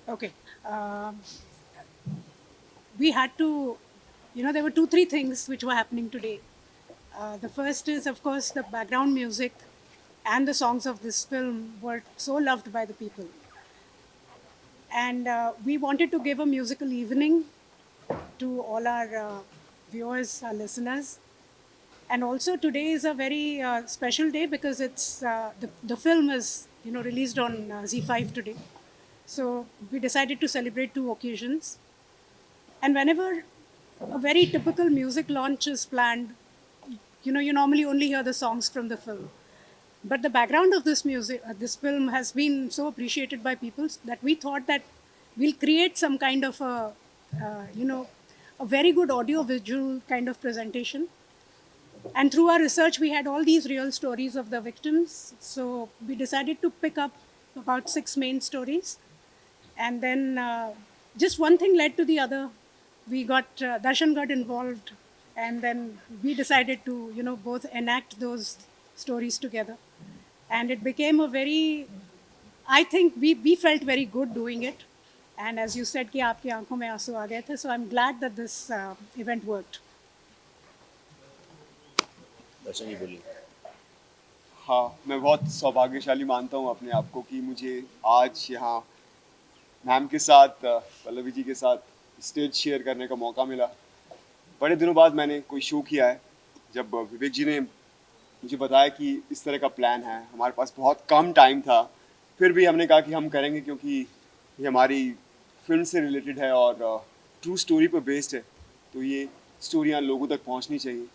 Okay. We had to, there were two, three things which were happening today. The first is, of course, the background music and the songs of this film were so loved by the people. And we wanted to give a musical evening to all our viewers, our listeners. And also today is a very special day because the film is released on Z5 today. So we decided to celebrate two occasions. And whenever a very typical music launch is planned, you normally only hear the songs from the film. But the background of this film has been so appreciated by people that we thought that we'll create some kind of a very good audio visual kind of presentation. And through our research, we had all these real stories of the victims. So we decided to pick up about six main stories. And then just one thing led to the other. Darshan got involved. And then we decided to, both enact those stories together. And it became a very, I think we felt very good doing it. And as you said, कि आपकी आंखों में आंसू आ गए थे. So I'm glad that this event worked. दर्शन जी बोलिए। हाँ, मैं बहुत सौभाग्यशाली मानता हूँ अपने आप को कि मुझे आज यहाँ मैम के साथ पल्लवी जी के साथ स्टेज शेयर करने का मौका मिला। बड़े दिनों बाद मैंने कोई शो किया है। जब विवेक जी ने मुझे बताया कि इस तरह का प्लान है, हमारे पास बहुत कम टाइम था, फिर भी हमने कहा कि हम करेंगे क्योंकि ये हमारी फिल्म से रिलेटेड है और ट्रू स्टोरी पर बेस्ड है, तो ये स्टोरियाँ लोगों तक पहुँचनी चाहिए।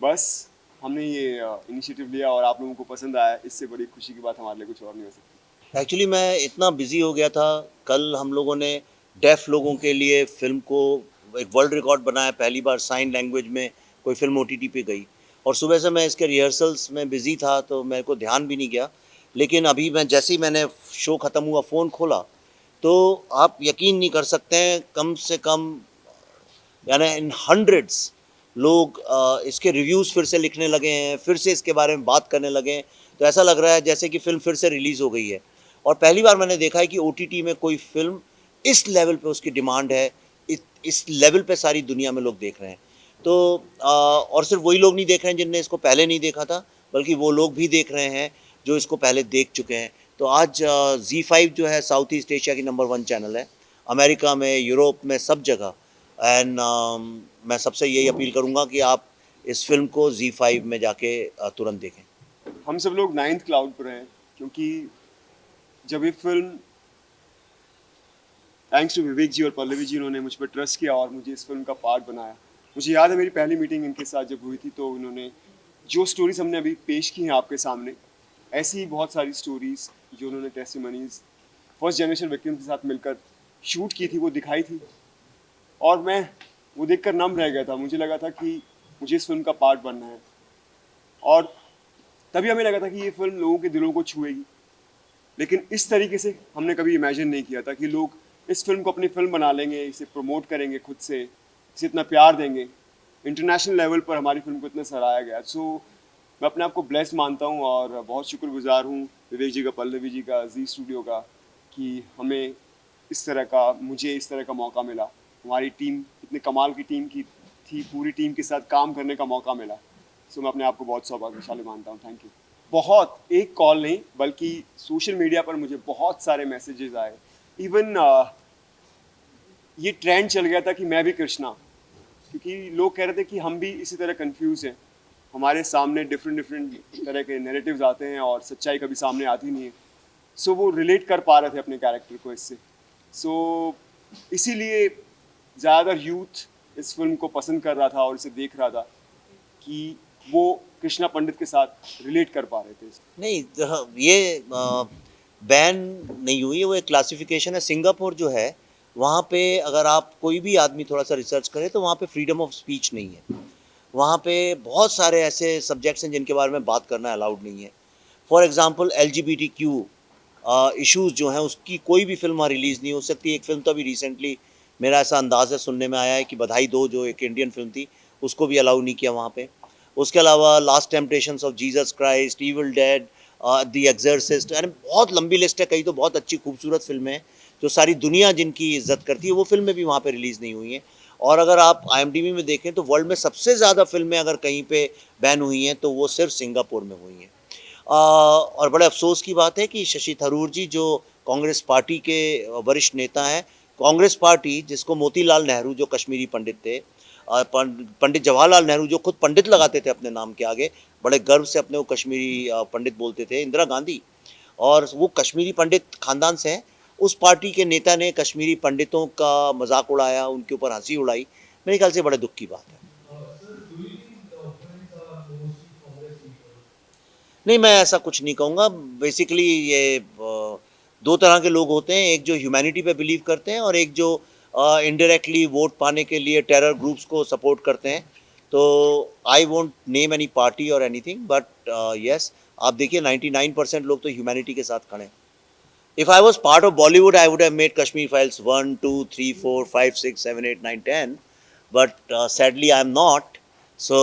बस हमने ये इनिशिएटिव लिया और आप लोगों को पसंद आया, इससे बड़ी खुशी की बात हमारे लिए कुछ और नहीं हो सकती। एक्चुअली मैं इतना बिजी हो गया था, कल हम लोगों ने डेफ लोगों के लिए फिल्म को एक वर्ल्ड रिकॉर्ड बनाया, पहली बार साइन लैंग्वेज में कोई फिल्म ओटीटी पे गई। और सुबह से मैं इसके रिहर्सल्स में बिज़ी था तो मेरे को ध्यान भी नहीं गया। लेकिन अभी मैं जैसे ही मैंने शो ख़त्म हुआ फ़ोन खोला तो आप यकीन नहीं कर सकते हैं, कम से कम यानी इन हंड्रेड्स लोग इसके रिव्यूज़ फिर से लिखने लगे हैं, फिर से इसके बारे में बात करने लगे हैं। तो ऐसा लग रहा है जैसे कि फ़िल्म फिर से रिलीज़ हो गई है। और पहली बार मैंने देखा है कि ओटीटी में कोई फ़िल्म इस लेवल पे उसकी डिमांड है, इस लेवल पे सारी दुनिया में लोग देख रहे हैं। तो और सिर्फ वही लोग नहीं देख रहे हैं जिनने इसको पहले नहीं देखा था, बल्कि वो लोग भी देख रहे हैं जो इसको पहले देख चुके हैं। तो आज Z5 जो है साउथ ईस्ट एशिया की नंबर 1 चैनल है, अमेरिका में, यूरोप में, सब जगह। एंड मैं सबसे यही अपील करूँगा कि आप इस फिल्म को Z5 में जाके तुरंत देखें। हम सब लोग 9th क्लाउड पर हैं क्योंकि जब ये फिल्म थैंक्स टू विवेक जी और पल्लवी जी, उन्होंने मुझ पर ट्रस्ट किया और मुझे इस फिल्म का पार्ट बनाया। मुझे याद है मेरी पहली मीटिंग इनके साथ जब हुई थी तो इन्होंने जो स्टोरीज हमने अभी पेश की हैं आपके सामने, ऐसी ही बहुत सारी स्टोरीज जो उन्होंने टेस्टिमनीज फर्स्ट जनरेशन विक्टिम्स के साथ मिलकर शूट की थी, वो दिखाई थी। और मैं वो देखकर नम रह गया था। मुझे लगा था कि मुझे इस फिल्म का पार्ट बनना है और तभी हमें लगा था कि ये फिल्म लोगों के दिलों को छुएगी। लेकिन इस तरीके से हमने कभी इमेजिन नहीं किया था कि लोग इस फिल्म को अपनी फिल्म बना लेंगे, इसे प्रमोट करेंगे खुद से, इसे इतना प्यार देंगे। इंटरनेशनल लेवल पर हमारी फिल्म को इतना सराहा गया। सो मैं अपने आप को ब्लेस्ड मानता हूँ और बहुत शुक्रगुजार हूँ विवेक जी का, पल्लवी जी का, जी स्टूडियो का, कि हमें मुझे इस तरह का मौका मिला। हमारी टीम इतने कमाल की टीम की थी, पूरी टीम के साथ काम करने का मौका मिला। सो मैं अपने आप को बहुत सौभाग्यशाली मानता हूँ। Thank you. बहुत, एक कॉल नहीं बल्कि सोशल मीडिया पर मुझे बहुत सारे मैसेजेस आए। इवन ये ट्रेंड चल गया था कि मैं भी कृष्णा, क्योंकि लोग कह रहे थे कि हम भी इसी तरह कंफ्यूज हैं, हमारे सामने डिफरेंट डिफरेंट तरह के नैरेटिव्स आते हैं और सच्चाई कभी सामने आती नहीं है। सो वो रिलेट कर पा रहे थे अपने कैरेक्टर को इससे। सो इसीलिए ज़्यादातर यूथ इस फिल्म को पसंद कर रहा था और इसे देख रहा था कि वो कृष्णा पंडित के साथ रिलेट कर पा रहे थे। नहीं, ये बैन नहीं हुई है, वो एक क्लासिफिकेशन है। सिंगापुर जो है वहाँ पे अगर आप कोई भी आदमी थोड़ा सा रिसर्च करे तो वहाँ पे फ्रीडम ऑफ स्पीच नहीं है। वहाँ पे बहुत सारे ऐसे सब्जेक्ट्स हैं जिनके बारे में बात करना अलाउड नहीं है। फॉर एग्जांपल LGBTQ इश्यूज़ जो हैं उसकी कोई भी फिल्म वहाँ रिलीज़ नहीं हो सकती। एक फिल्म तो अभी रिसेंटली मेरा ऐसा अंदाज़ है, सुनने में आया है कि बधाई दो, जो एक इंडियन फिल्म थी, उसको भी अलाउ नहीं किया वहाँ पे। उसके अलावा last temptations of Jesus Christ, evil dead, the exorcist, यानी बहुत लंबी लिस्ट है। कई तो बहुत अच्छी खूबसूरत फिल्में हैं जो सारी दुनिया जिनकी इज्जत करती है, वो फिल्में भी वहाँ पे रिलीज़ नहीं हुई हैं। और अगर आप IMDb में देखें तो वर्ल्ड में सबसे ज़्यादा फिल्में अगर कहीं पे बैन हुई हैं तो वो सिर्फ सिंगापुर में हुई हैं। और बड़े अफ़सोस की बात है कि शशि थरूर जी जो कांग्रेस पार्टी के वरिष्ठ नेता हैं, कांग्रेस पार्टी जिसको मोतीलाल नेहरू जो कश्मीरी पंडित थे, पंडित जवाहरलाल नेहरू जो खुद पंडित लगाते थे अपने नाम के आगे, बड़े गर्व से अपने को कश्मीरी पंडित बोलते थे, इंदिरा गांधी, और वो कश्मीरी पंडित खानदान से हैं। उस पार्टी के नेता ने कश्मीरी पंडितों का मजाक उड़ाया, उनके ऊपर हंसी उड़ाई। मेरे ख्याल से बड़े दुख की बात है। नहीं, मैं ऐसा कुछ नहीं कहूँगा। बेसिकली ये दो तरह के लोग होते हैं, एक जो ह्यूमैनिटी पे बिलीव करते हैं और एक जो इनडायरेक्टली वोट पाने के लिए टेरर ग्रुप्स को सपोर्ट करते हैं। तो I won't name any party और एनीथिंग, बट यस, आप देखिए 99% लोग तो ह्यूमैनिटी के साथ खड़े हैं। If I was part of Bollywood, I would have made Kashmir Files 1, 2, 3, 4, 5, 6, 7, 8, 9, 10. But sadly, I am not. So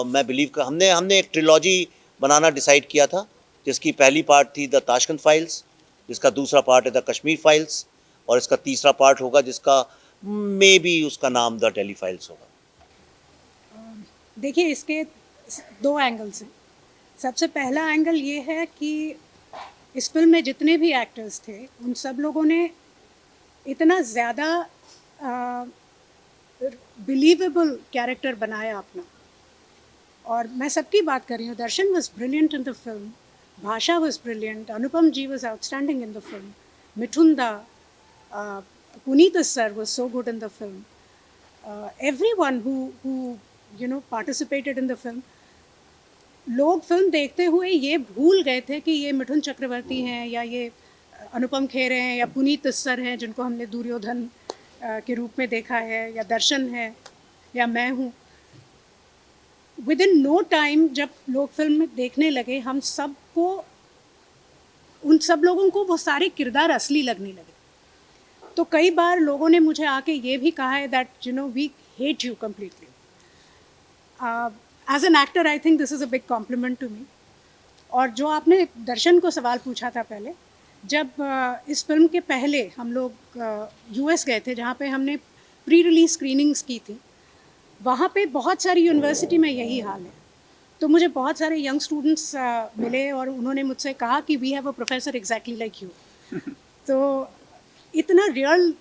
मैं बिलीव कर हमने एक ट्रिलॉजी बनाना डिसाइड किया था, जिसकी पहली पार्ट थी द ताशकंद फाइल्स, जिसका दूसरा पार्ट है द कश्मीर फाइल्स, और इसका तीसरा पार्ट होगा जिसका मे बी उसका नाम द टेली फाइल्स होगा। देखिए, इसके दो एंगल्स हैं। सबसे पहला एंगल ये है कि इस फिल्म में जितने भी एक्टर्स थे उन सब लोगों ने इतना ज़्यादा बिलीवेबल कैरेक्टर बनाया अपना। और मैं सबकी बात कर रही हूँ, Darshan was brilliant in the film, Bhasha was brilliant, Anupam ji was outstanding in the film, Mithun da, Puneet sir was so good in the film, everyone who participated in the film. लोग फिल्म देखते हुए ये भूल गए थे कि ये मिठुन चक्रवर्ती हैं या ये अनुपम खेर हैं या पुनीत सर हैं जिनको हमने दुर्योधन के रूप में देखा है, या दर्शन है, या मैं हूँ। विद इन नो टाइम जब लोग फिल्म में देखने लगे, हम सबको, उन सब लोगों को वो सारे किरदार असली लगने लगे। तो कई बार लोगों ने मुझे आके ये भी कहा है that we hate you completely. As an actor I think this is a big compliment to me. और जो आपने दर्शन को सवाल पूछा था पहले, जब इस फिल्म के पहले हम लोग US गए थे, जहाँ पे हमने प्री रिलीज स्क्रीनिंग्स की थी, वहाँ पे बहुत सारी यूनिवर्सिटी में यही हाल है। तो मुझे बहुत सारे यंग स्टूडेंट्स मिले और उन्होंने मुझसे कहा कि we have a professor exactly like you. तो इतना रियल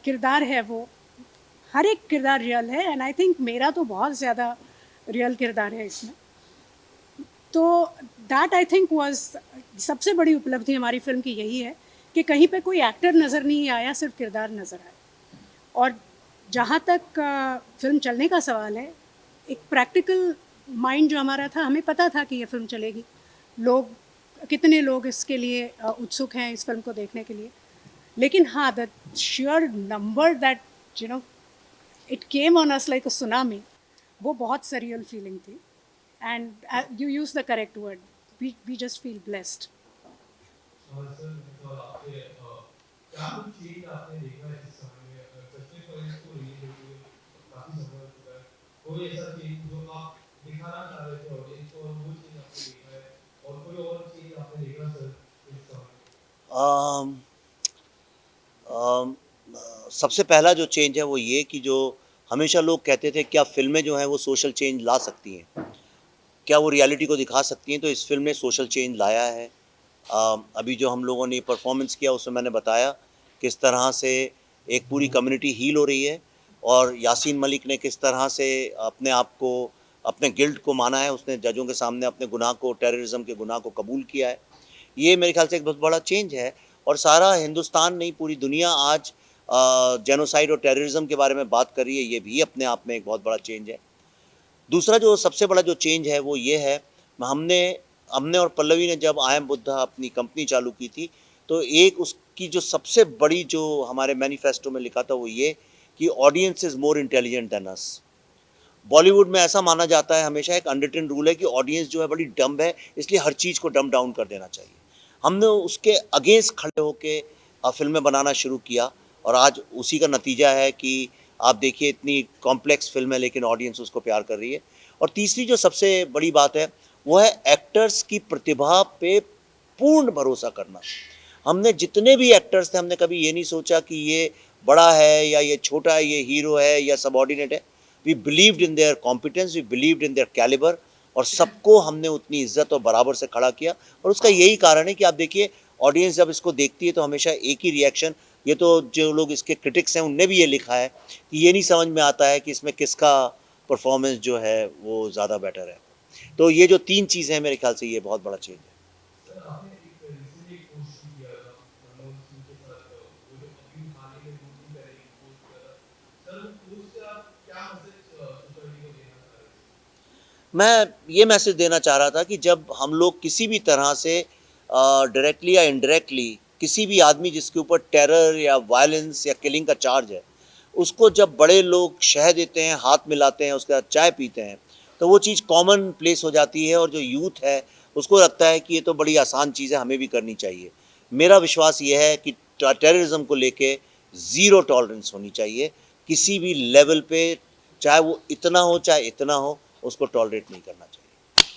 किरदार है वो, हर एक किरदार रियल है, एंड आई थिंक मेरा तो बहुत ज़्यादा रियल किरदार है इसमें। तो दैट आई थिंक वाज सबसे बड़ी उपलब्धि हमारी फिल्म की यही है कि कहीं पे कोई एक्टर नज़र नहीं आया, सिर्फ किरदार नज़र आया। और जहाँ तक फिल्म चलने का सवाल है, एक प्रैक्टिकल माइंड जो हमारा था, हमें पता था कि ये फिल्म चलेगी, कितने लोग इसके लिए उत्सुक हैं इस फिल्म को देखने के लिए। लेकिन हाँ, the sheer number that it came on us like a tsunami, वो बहुत सरियल फीलिंग थी। And you use the correct word, we just feel blessed. सबसे पहला जो चेंज है वो ये कि जो हमेशा लोग कहते थे क्या फ़िल्में जो हैं वो सोशल चेंज ला सकती हैं, क्या वो रियलिटी को दिखा सकती हैं, तो इस फिल्म ने सोशल चेंज लाया है। अभी जो हम लोगों ने परफॉर्मेंस किया उसमें मैंने बताया किस तरह से एक पूरी कम्युनिटी हील हो रही है, और यासीन मलिक ने किस तरह से अपने आप को, अपने गिल्ट को माना है, उसने जजों के सामने अपने गुनाह को, टेररिज्म के गुनाह को कबूल किया है। ये मेरे ख्याल से एक बहुत बड़ा चेंज है, और सारा हिंदुस्तान नहीं, पूरी दुनिया आज जेनोसाइड और टेररिज्म के बारे में बात कर रही है। ये भी अपने आप में एक बहुत बड़ा चेंज है। दूसरा जो सबसे बड़ा जो चेंज है वो ये है, हमने हमने और पल्लवी ने जब आई एम बुद्धा अपनी कंपनी चालू की थी, तो एक उसकी जो सबसे बड़ी जो हमारे मैनिफेस्टो में लिखा था वो ये कि audience is more intelligent than us. Bollywood में ऐसा माना जाता है, हमेशा एक अनरिटन रूल है कि ऑडियंस जो है बड़ी डम्ब है, इसलिए हर चीज़ को डम डाउन कर देना चाहिए। हमने उसके अगेंस्ट खड़े होके फिल्में बनाना शुरू किया, और आज उसी का नतीजा है कि आप देखिए इतनी कॉम्प्लेक्स फिल्म है लेकिन ऑडियंस उसको प्यार कर रही है। और तीसरी जो सबसे बड़ी बात है वो है एक्टर्स की प्रतिभा पे पूर्ण भरोसा करना। हमने जितने भी एक्टर्स थे, हमने कभी ये नहीं सोचा कि ये बड़ा है या ये छोटा है, ये हीरो है या सबऑर्डिनेट है। We believed in their competence, we believed in their calibre, और सबको हमने उतनी इज्जत और बराबर से खड़ा किया। और उसका यही कारण है कि आप देखिए, ऑडियंस जब इसको देखती है तो हमेशा एक ही रिएक्शन, ये तो जो लोग इसके क्रिटिक्स हैं उनने भी ये लिखा है कि ये नहीं समझ में आता है कि इसमें किसका परफॉर्मेंस जो है वो ज़्यादा बेटर है। तो ये जो 3 चीज़ें हैं, मेरे ख्याल से ये बहुत बड़ा चेंज है। सर आपने एक रिसेंटली एक पोस्ट किया था मनमोहन सिंह के साथ वो जो अपनी थाने में दूसरी तरह की पोस्ट किया था सर उस पोस्ट से आप क्या मैसेज सोसाइटी को देना चाह रहे हैं? मैं ये मैसेज देना चाह रहा था कि जब हम लोग किसी भी तरह से डायरेक्टली या इनडायरेक्टली किसी भी आदमी जिसके ऊपर टेरर या वायलेंस या किलिंग का चार्ज है, उसको जब बड़े लोग शह देते हैं, हाथ मिलाते हैं, उसके बाद चाय पीते हैं, तो वो चीज़ कॉमन प्लेस हो जाती है। और जो यूथ है उसको लगता है कि ये तो बड़ी आसान चीज़ है, हमें भी करनी चाहिए। मेरा विश्वास ये है कि टेररिज्म को लेके ज़ीरो टॉलरेंस होनी चाहिए किसी भी लेवल पे, चाहे वो इतना हो चाहे इतना हो, उसको टॉलरेट नहीं करना चाहिए।